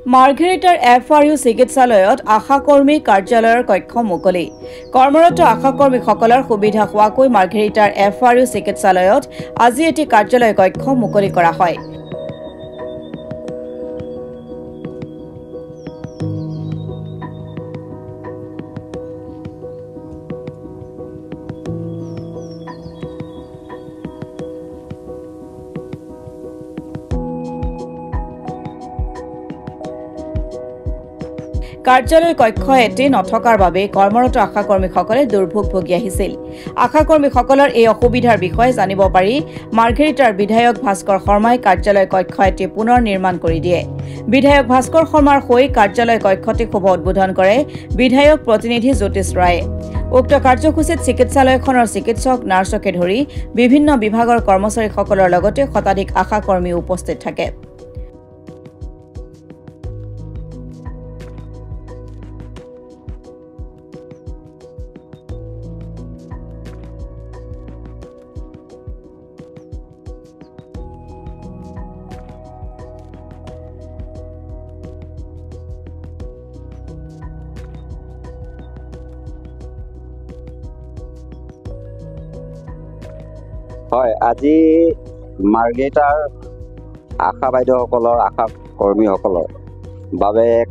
মাৰ্ঘেৰিটাৰ FRU চিকিৎসালয়ত আশাকৰ্মী কাৰ্যালয়ৰ কক্ষ মুকলি। কৰ্মৰত আশাকৰ্মীসকলৰ সুবিধা হোৱাকৈ মাৰ্ঘেৰিটাৰ FRU চিকিৎসালয়ত আজি এটি কাৰ্যালয় কক্ষ মুকলি কৰা হয়। কাৰ্যালয় কক্ষ এটি নথকাৰ বাবে কৰ্মৰত আশাকৰ্মীসকলে দুৰ্ভোগ ভুগি আহিছিল। আশাকৰ্মীসকলৰ এই অসুবিধাৰ বিষয়ে জানিব পাৰি মাৰ্ঘেৰিটাৰ বিধায়ক ভাস্কৰ শৰ্মাই কাৰ্যালয় কক্ষ এটি পুনৰ নিৰ্মাণ কৰি দিয়ে। বিধায়ক ভাস্কৰ শৰ্মাৰ হৈ কাৰ্যালয় কক্ষটি শুভ উদ্বোধন কৰে বিধায়ক প্ৰতিনিধি জ্যোতিষ ৰায়ে। উক্ত কাৰ্যসূচীত চিকিৎসালয়খনৰ চিকিৎসক নাৰ্ছকে ধৰি বিভিন্ন বিভাগৰ কৰ্মচাৰীসকলৰ লগতে শতাধিক আশাকৰ্মী উপস্থিত থাকে। হয়, আজি মাৰ্ঘেৰিটাৰ আশা বাইদেউসকলৰ আশা কৰ্মীসকলৰ বাবে এক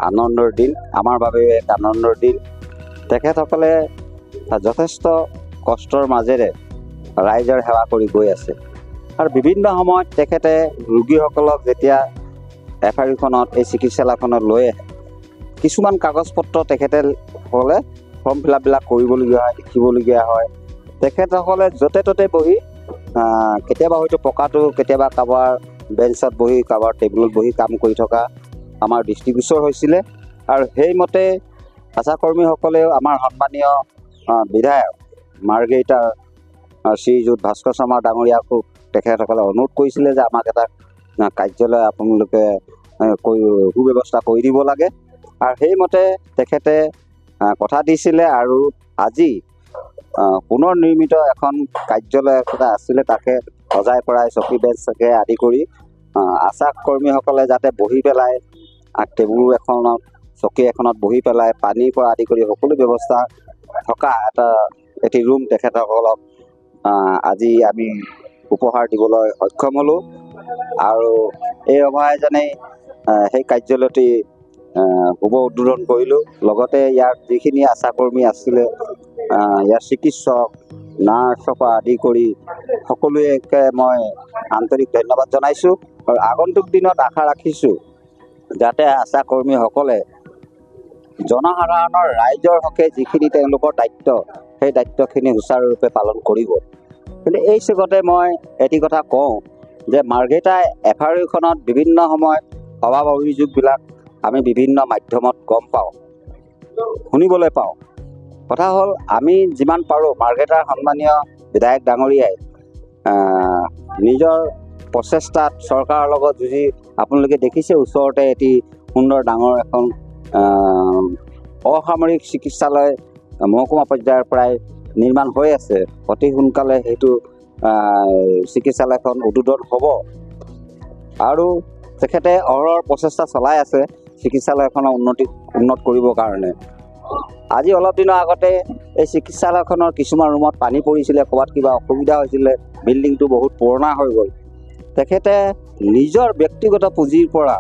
আনন্দৰ দিন, আমাৰ বাবেও এক আনন্দৰ দিন। তেখেতসকলে যথেষ্ট কষ্টৰ মাজেৰে ৰাইজৰ সেৱা কৰি গৈ আছে আৰু বিভিন্ন সময়ত তেখেতে ৰোগীসকলক যেতিয়া FRUখনত এই চিকিৎসালয়খনত লৈ আহে, কিছুমান কাগজ পত্ৰ তেখেতসকলে ফৰ্ম ফিলাপবিলাক কৰিবলগীয়া হয়, লিখিবলগীয়া হয়। তেখেতসকলে য'তে ত'তে বহি কেতিয়াবা হয়তো পকাটো, কেতিয়াবা কাৰোবাৰ বেঞ্চত বহি, কাৰোবাৰ টেবুলত বহি কাম কৰি থকা আমাৰ দৃষ্টিগোচৰ হৈছিলে। আৰু সেইমতে আশাকৰ্মীসকলেও আমাৰ সন্মানীয় বিধায়ক মাৰ্ঘেৰিটাৰ শ্ৰীযুত ভাস্কৰ শৰ্মা ডাঙৰীয়াকো তেখেতসকলে অনুৰোধ কৰিছিলে যে আমাক এটা কাৰ্যালয় আপোনালোকে সুব্যৱস্থা কৰি দিব লাগে। আৰু সেইমতে তেখেতে কথা দিছিলে আৰু আজি পুনৰ নিৰ্মিত এখন কাৰ্যালয় এটা আছিলে, তাকে সজাই পৰাই চকী বেঞ্চকে আদি কৰি আশা কৰ্মীসকলে যাতে বহি পেলাই টেবুল এখনত, চকী এখনত বহি পেলাই পানীৰ পৰা আদি কৰি সকলো ব্যৱস্থা থকা এটি ৰুম তেখেতসকলক আজি আমি উপহাৰ দিবলৈ সক্ষম হ'লোঁ। আৰু এই অভাৰজনেই সেই কাৰ্যালয়টি শুভ উদ্বোধন কৰিলোঁ। লগতে ইয়াৰ যিখিনি আশাকৰ্মী আছিলে, ইয়াৰ চিকিৎসক, নাৰ্ছৰ পৰা আদি কৰি সকলোকে মই আন্তৰিক ধন্যবাদ জনাইছোঁ। আৰু আগন্তুক দিনত আশা ৰাখিছোঁ যাতে আশাকৰ্মীসকলে জনসাধাৰণৰ ৰাইজৰ হকে যিখিনি তেওঁলোকৰ দায়িত্ব, সেই দায়িত্বখিনি সুচাৰুৰূপে পালন কৰিব। কিন্তু এই চেগতে মই এটি কথা কওঁ যে মাৰ্ঘেৰিটা FRUখনত বিভিন্ন সময়ত অভাৱ অভিযোগবিলাক আমি বিভিন্ন মাধ্যমত গম পাওঁ, শুনিবলৈ পাওঁ। কথা হ'ল, আমি যিমান পাৰোঁ মাৰ্ঘেৰিটাৰ সন্মানীয় বিধায়ক ডাঙৰীয়াই নিজৰ প্ৰচেষ্টাত চৰকাৰৰ লগত যুঁজি, আপোনালোকে দেখিছে ওচৰতে এটি সুন্দৰ ডাঙৰ এখন অসামৰিক চিকিৎসালয় মহকুমা পৰ্যায়ৰ পৰাই নিৰ্মাণ হৈ আছে। অতি সোনকালে সেইটো চিকিৎসালয়খন উদ্বোধন হ'ব আৰু তেখেতে অহৰহ প্ৰচেষ্টা চলাই আছে চিকিৎসালয়খনৰ উন্নত কৰিবৰ কাৰণে। আজি অলপ দিনৰ আগতে এই চিকিৎসালয়খনৰ কিছুমান ৰুমত পানী পৰিছিলে, ক'ৰবাত কিবা অসুবিধা হৈছিলে, বিল্ডিংটো বহুত পুৰণা হৈ গ'ল। তেখেতে নিজৰ ব্যক্তিগত পুঁজিৰ পৰা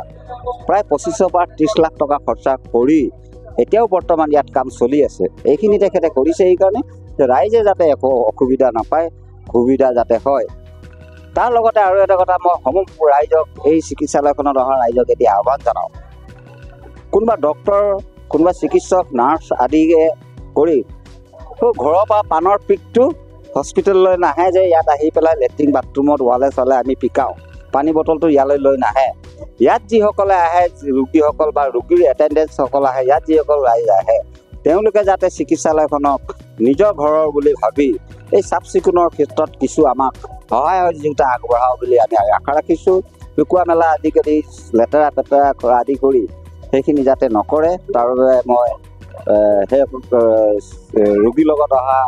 প্ৰায় 25 পৰা 30 লাখ টকা খৰচা কৰি এতিয়াও বৰ্তমান ইয়াত কাম চলি আছে। এইখিনি তেখেতে কৰিছে এইকাৰণে যে ৰাইজে যাতে একো অসুবিধা নাপায়, সুবিধা যাতে হয়। তাৰ লগতে আৰু এটা কথা মই সমূহ ৰাইজক, এই চিকিৎসালয়খনত অহা ৰাইজক এতিয়া আহ্বান জনাওঁ, কোনোবা ডক্তৰ, কোনোবা চিকিৎসক, নাৰ্ছ আদিকে কৰি ঘৰৰ পৰা পানৰ পিকটো হস্পিটেললৈ নাহে যে ইয়াত আহি পেলাই লেট্ৰিন বাথৰুমত ৱালে চলে আমি পিকাওঁ, পানী বটলটো ইয়ালৈ লৈ নাহে। ইয়াত যিসকলে আহে, ৰোগীসকল বা ৰোগীৰ এটেণ্ডেঞ্চসকল আহে, ইয়াত যিসকল ৰাইজ আহে, তেওঁলোকে যাতে চিকিৎসালয়খনক নিজৰ ঘৰৰ বুলি ভাবি এই চাফ চিকুণৰ ক্ষেত্ৰত কিছু আমাক সহায় সহযোগিতা আগবঢ়াওঁ বুলি আমি আশা ৰাখিছোঁ। লুকুৱা মেলা আদি কৰি, লেতেৰা পেতেৰা আদি কৰি সেইখিনি যাতে নকৰে, তাৰ বাবে মই সেই ৰোগীৰ লগত অহা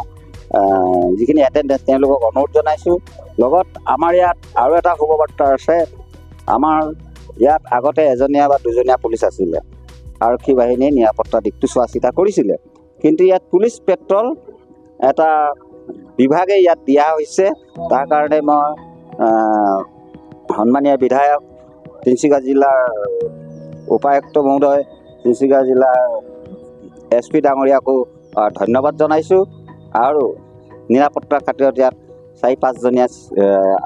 যিখিনি এটেণ্ডেঞ্চ তেওঁলোকক অনুৰোধ জনাইছোঁ। লগত আমাৰ ইয়াত আৰু এটা শুভবাৰ্তা আছে। আমাৰ ইয়াত আগতে এজনীয়া বা দুজনীয়া পুলিচ আছিলে, আৰক্ষী বাহিনীয়ে নিৰাপত্তা দিশটো চোৱা চিতা কৰিছিলে। কিন্তু ইয়াত পুলিচ পেট্ৰল এটা বিভাগে ইয়াত দিয়া হৈছে। তাৰ কাৰণে মই সন্মানীয় বিধায়ক, তিনিচুকীয়া জিলাৰ উপায়ুক্ত মহোদয়, তিনিচুকীয়া জিলাৰ SP ডাঙৰীয়াকো ধন্যবাদ জনাইছোঁ। আৰু নিৰাপত্তাৰ খাতিৰত ইয়াত 4-5জনীয়া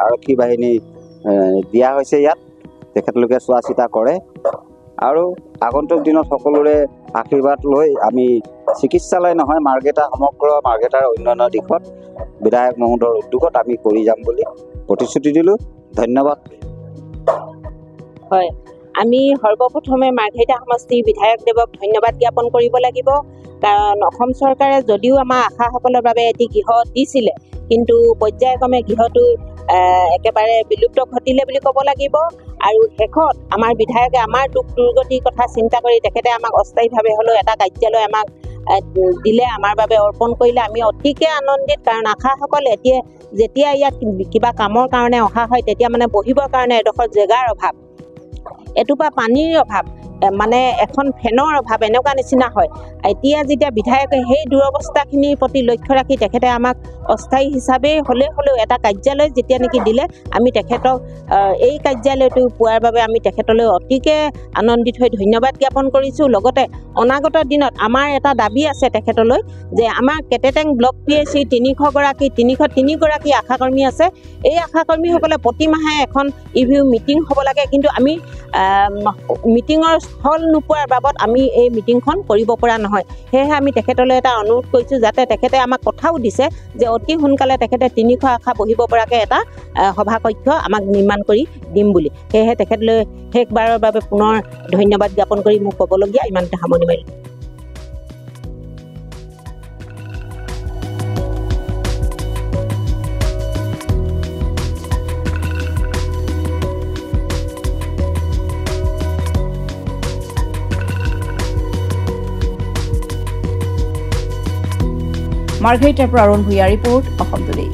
আৰক্ষী বাহিনী দিয়া হৈছে। ইয়াত তেখেতলোকে চোৱা চিতা কৰে আৰু আগন্তুক দিনত সকলোৰে আশীৰ্বাদ লৈ আমি চিকিৎসালয় নহয়, মাৰ্ঘেৰিটা সমগ্ৰ মাৰ্ঘেৰিটাৰ অন্যান্য দিশত বিধায়ক মহোদয়ৰ উদ্যোগত আমি কৰি যাম বুলি প্ৰতিশ্ৰুতি দিলোঁ। ধন্যবাদ। হয়, আমি সৰ্বপ্ৰথমে মাৰ্ঘেৰিটা সমষ্টিৰ বিধায়কদেৱক ধন্যবাদ জ্ঞাপন কৰিব লাগিব। কাৰণ অসম চৰকাৰে যদিও আমাৰ আশাসকলৰ বাবে এটি গৃহ দিছিলে, কিন্তু পৰ্যায়ক্ৰমে গৃহটো একেবাৰে বিলুপ্ত ঘটিলে বুলি ক'ব লাগিব। আৰু শেষত আমাৰ বিধায়কে আমাৰ দুখ দুৰ্গতিৰ কথা চিন্তা কৰি তেখেতে আমাক অস্থায়ীভাৱে হ'লেও এটা কাৰ্যালয় আমাক দিলে, আমাৰ বাবে অৰ্পণ কৰিলে। আমি অতিকে আনন্দিত, কাৰণ আশাসকল যেতিয়া ইয়াত কিবা কামৰ কাৰণে অহা হয়, তেতিয়া মানে বহিবৰ কাৰণে এডোখৰ জেগাৰ অভাৱ, এটোপা পানীৰ অভাৱ, মানে এখন ফেনৰ অভাৱ, এনেকুৱা নিচিনা হয়। এতিয়া যেতিয়া বিধায়কে সেই দুৰৱস্থাখিনিৰ প্ৰতি লক্ষ্য ৰাখি তেখেতে আমাক অস্থায়ী হিচাপে হ'লেও এটা কাৰ্যালয় যেতিয়া নেকি দিলে, আমি তেখেতক এই কাৰ্যালয়টো পোৱাৰ বাবে আমি তেখেতলৈ অতিকে আনন্দিত হৈ ধন্যবাদ জ্ঞাপন কৰিছোঁ। লগতে অনাগত দিনত আমাৰ এটা দাবী আছে তেখেতলৈ, যে আমাৰ কেটেটেং ব্লক PHC 303গৰাকী আশাকৰ্মী আছে। এই আশাকৰ্মীসকলে প্ৰতি মাহে এখন ইভিউ মিটিং হ'ব লাগে, কিন্তু আমি মিটিঙৰ স্থল নোপোৱাৰ বাবদ আমি এই মিটিংখন কৰিব পৰা নহয়। সেয়েহে আমি তেখেতলৈ এটা অনুৰোধ কৰিছোঁ, যাতে তেখেতে আমাক কথাও দিছে যে অতি সোনকালে তেখেতে 300 আশা বহিব পৰাকৈ এটা সভাকক্ষ আমাক নিৰ্মাণ কৰি দিম বুলি। সেয়েহে তেখেতলৈ শেষবাৰৰ বাবে পুনৰ ধন্যবাদ জ্ঞাপন কৰি মোক ক'বলগীয়া ইমানতে সামৰণি মাৰিলোঁ। মাৰ্ঘেৰিটাৰ পৰা অৰুণ ভূঞা ৰিপৰ্ট, অসম টুডে।